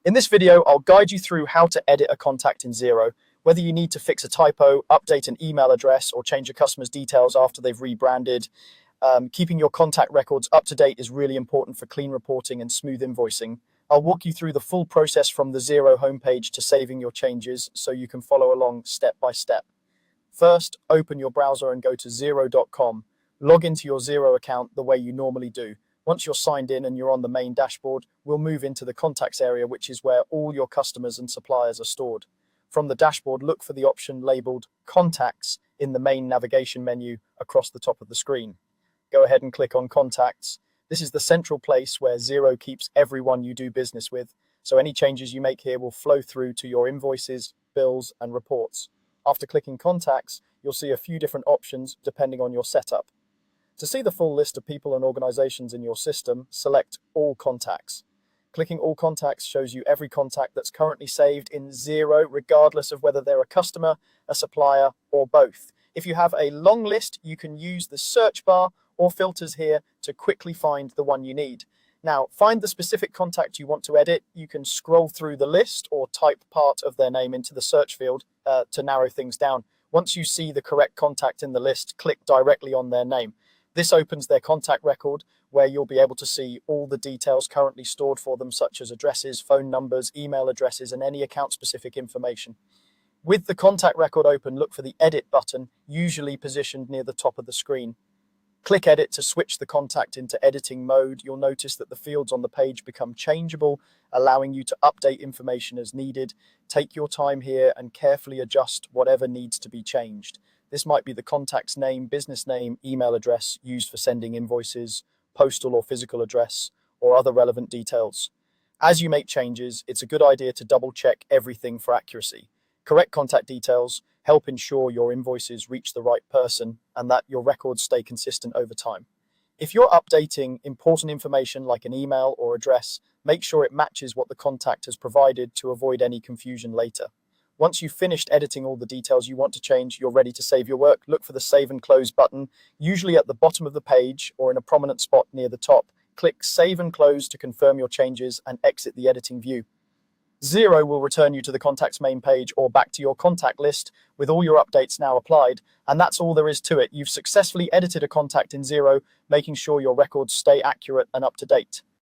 In this video, I'll guide you through how to edit a contact in Xero, whether you need to fix a typo, update an email address, or change a customer's details after they've rebranded. Keeping your contact records up to date is really important for clean reporting and smooth invoicing. I'll walk you through the full process from the Xero homepage to saving your changes so you can follow along step by step. First, open your browser and go to Xero.com. Log into your Xero account the way you normally do. Once you're signed in and you're on the main dashboard, we'll move into the contacts area, which is where all your customers and suppliers are stored. From the dashboard, look for the option labeled Contacts in the main navigation menu across the top of the screen. Go ahead and click on Contacts. This is the central place where Xero keeps everyone you do business with, so any changes you make here will flow through to your invoices, bills, and reports. After clicking Contacts, you'll see a few different options depending on your setup. To see the full list of people and organizations in your system, select All Contacts. Clicking All Contacts shows you every contact that's currently saved in Xero, regardless of whether they're a customer, a supplier, or both. If you have a long list, you can use the search bar or filters here to quickly find the one you need. Now, find the specific contact you want to edit. You can scroll through the list or type part of their name into the search field to narrow things down. Once you see the correct contact in the list, click directly on their name. This opens their contact record where you'll be able to see all the details currently stored for them, such as addresses, phone numbers, email addresses, and any account-specific information. With the contact record open, look for the Edit button, usually positioned near the top of the screen. Click Edit to switch the contact into editing mode. You'll notice that the fields on the page become changeable, allowing you to update information as needed. Take your time here and carefully adjust whatever needs to be changed. This might be the contact's name, business name, email address used for sending invoices, postal or physical address, or other relevant details. As you make changes, it's a good idea to double-check everything for accuracy. Correct contact details help ensure your invoices reach the right person and that your records stay consistent over time. If you're updating important information like an email or address, make sure it matches what the contact has provided to avoid any confusion later. Once you've finished editing all the details you want to change, you're ready to save your work. Look for the Save and Close button, usually at the bottom of the page or in a prominent spot near the top. Click Save and Close to confirm your changes and exit the editing view. Xero will return you to the contact's main page or back to your contact list with all your updates now applied. And that's all there is to it. You've successfully edited a contact in Xero, making sure your records stay accurate and up to date.